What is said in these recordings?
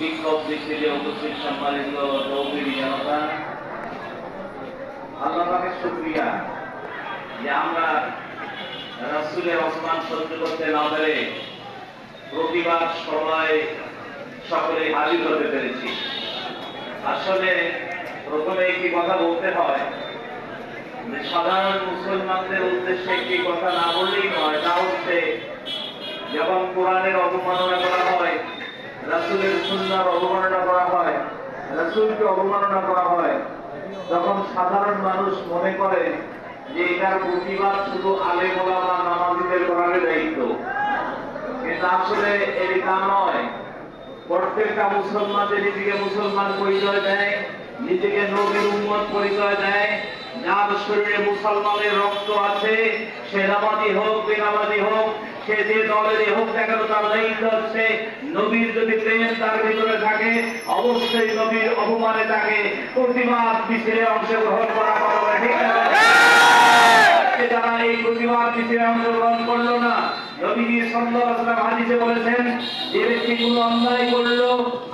বিক্ষোভ মিছিলে উপস্থিত সম্মানিত তৌহিদি জনতা, আল্লাহ পাকের শুকরিয়া যে আমরা রাসূলের অপমান সহ্য করতে না পেরে প্রতিবাদ সভায় সকলে হাজির হতে পেরেছি। আসলে প্রথমে একটি কথা বলতে হয় যে সাধারণ মুসলমানদের উদ্দেশ্যে একটি কথা না বললেই নয়, তা হচ্ছে যখন কোরআনের অবমাননা করা হয়, রাসূলের সুন্নাহর অবমাননা করা হয়, রাসূলকে অবমাননা করা হয়, তখন সাধারণ মানুষ মনে করে যে এটার প্রতিবাদ শুধু আলেম ওলামা নামাজীদের করার দায়িত্ব। কিন্তু আসলে এটা নয়। প্রত্যেকটা মুসলমান নিজেকে মুসলমান পরিচয় দেয়, নিজেকে নবীর উম্মত পরিচয় দেয়, যার শরীরে মুসলমানের রক্ত আছে, সে নামাজি হোক বেনামাজি হোক, সে যে দলেরই হোক না কেন, তার দায়িত্ব হচ্ছে নবীর যদি প্রেম তার ভিতরে থাকে, অবশ্যই নবীর অপমানে তাকে প্রতিবাদ মিছিলে অংশগ্রহণ করা হবে। ঠিক আছে? যারা এই প্রতিবাদ মিছিলে অংশগ্রহণ করলো না, নবীজি সাল্লাল্লাহু আলাইহি ওয়াসাল্লাম হাদিসে বলেছেন, যে ব্যক্তি কোনো অন্যায় করলো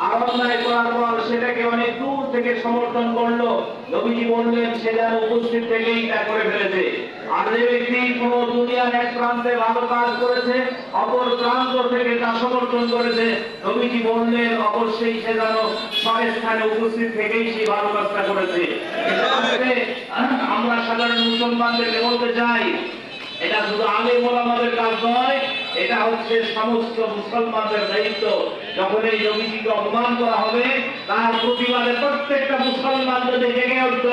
আর অন্যায় করার পর সেটাকে অনেক দূর থেকে সমর্থন করলো, নবীজি বললেন সে যেন উপস্থিত থেকেই তা করে ফেলেছে। আর যে ব্যক্তি কোনো দুনিয়ার এক প্রান্তে ভালো কাজ করেছে, অপর প্রান্ত থেকে তা সমর্থন করেছে, নবীজি বললেন অবশ্যই সে যেন স্থানে উপস্থিত থেকেই সেই ভালো কাজটা করেছে। আমরা সাধারণ মুসলমানদেরকে বলতে চাই, এটা শুধু আলেম ওলামাদের কাজ নয়, এটা হচ্ছে সমস্ত মুসলমানদের দায়িত্ব। যখন এই নবীজিকে অপমান করা হবে, তার প্রতিবাদে প্রত্যেকটা মুসলমান যদি জেগে উঠত,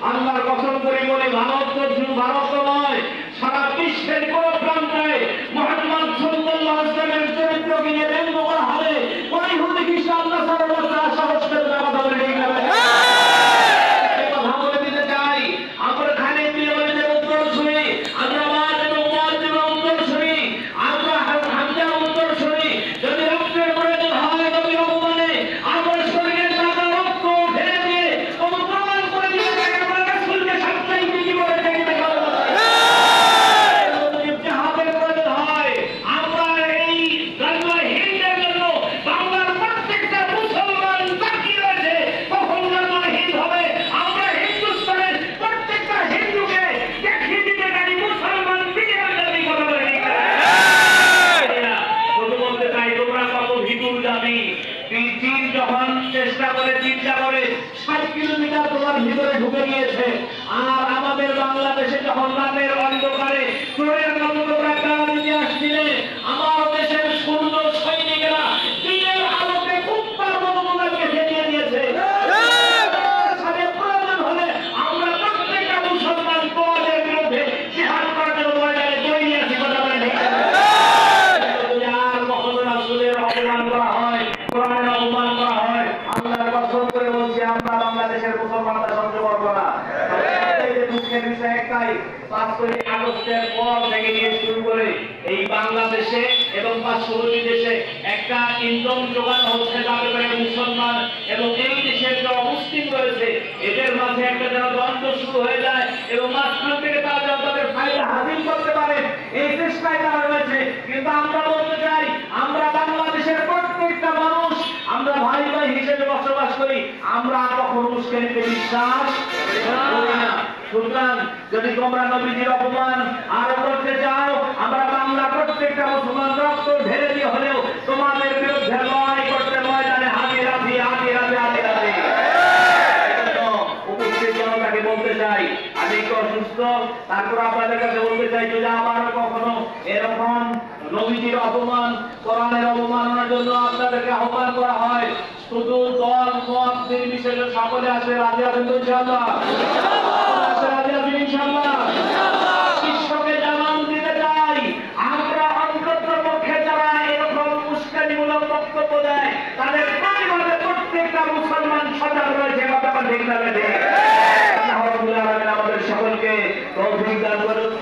আল্লাহর কসম করে বলে ভারত নয়, সারা বিশ্বের কোন প্রান্তে মুহাম্মদ সাল্লাল্লাহু আলাইহি ওয়াসাল্লামের চরিত্রকে নিয়ে ব্যঙ্গ করা হবে, কোন ইহুদি খ্রিস্টান আল্লাহ সাল্লাল্লাহু আলাইহি ওয়াসাল্লাম সাহস করে না কথা বলে ঠিক হবে। এই কথা বলে দিতে চাই, আমরা খালিদ বিন ওয়ালিদের উত্তর শুনি, আমরা চেষ্টা করে 60 কিলোমিটার তোমার ভিতরে ঢুকে গিয়েছে, আর আমাদের বাংলাদেশে যখন রাতের অন্ধকারে চোরের মতো তোমরা গাড়ি নিয়ে আসছিলে, আমার দেশের সুন্দর সৈনিকেরা দিনের আলোকে কুত্তার মতো তোমাকে ফেলিয়ে দিয়েছে। প্রয়োজন হলে আমরা প্রত্যেকটা মুসলমান তোমাদের বিরুদ্ধে জিহাদ করার জন্য ময়দানে তৈরি আছি। কথা বলে ঠিক আছে? আর কখনো রাসূলের অপমান করা হয়, কোরআনের অপমান করা হয়, আল্লাহর কসম করে বলছি আমরা বাংলাদেশের মুসলমানরা সহ্য করব না। দুঃখের বিষয় একটাই, 5 আগস্টের পর থেকে নিয়ে শুরু করে এই বাংলাদেশে এবং পার্শ্ববর্তী দেশে একটা ইন্ধন যোগানো হচ্ছে যাতে করে মুসলমান এবং এই দেশের যে অমুসলিম রয়েছে এদের মাঝে একটা যেন দ্বন্দ্ব শুরু হয়ে যায় এবং মাঝখান থেকে তারা যেন তাদের ফায়দা হাসিল করতে পারে, এই চেষ্টায় তারা রয়েছে। কিন্তু আমরা বলতে চাই, আমরা বাংলাদেশের প্রত্যেকটা মানুষ আমরা ভাই ভাই হিসেবে বসবাস করি, আমরা কখনো মুসলিমকে বিশ্বাস করি না। সুতরাং যদি তোমরা নবীজির অপমান আরো করতে চাও, আমরা বাংলা প্রত্যেকটা মুসলমান রক্ত ঢেলে দিয়ে হলেও তোমাদের বিরুদ্ধে লড়াই করতে ময়দানে হাজির আছি। উপস্থিত জনতাকে বলতে চাই, আমি একটু অসুস্থ, তারপর আপনাদের কাছে বলতে চাই, যদি আবারও কখনো এরকম নবীজির অপমান, কোরআনের অবমাননার জন্য আপনাদেরকে আহ্বান করা হয়, শুধু দল মত নির্বিশেষে সকলে আসে, রাজি আছেন তো ইনশাআল্লাহ? রাজি আছেন ইনশাআল্লাহ? বিশ্বকে জানান দিতে চাই, আমরা অন্তত পক্ষে যারা এরকম উস্কানিমূলক বক্তব্য দেয় তাদের প্রতিবাদে প্রত্যেকটা মুসলমান সজাগ রয়েছে। কথা ঠিক না? আল্লাহ রাব্বুল আলামিন আমাদের সকলকে তৌফিক দান করুন।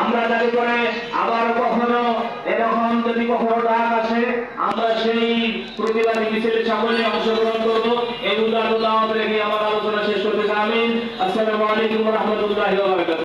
আমরা দাবি করে আবার কখনো এরকম যদি কখনো ডাক আসে, আমরা সেই প্রতিবাদী মিছিলে সকলে অংশগ্রহণ করবো। এই উদাহরণ রেখে আমার আলোচনা শেষ করতে চাই। আমিন। আসসালামু আলাইকুম ওয়া রাহমাতুল্লাহি ওয়া বারাকাতুহু।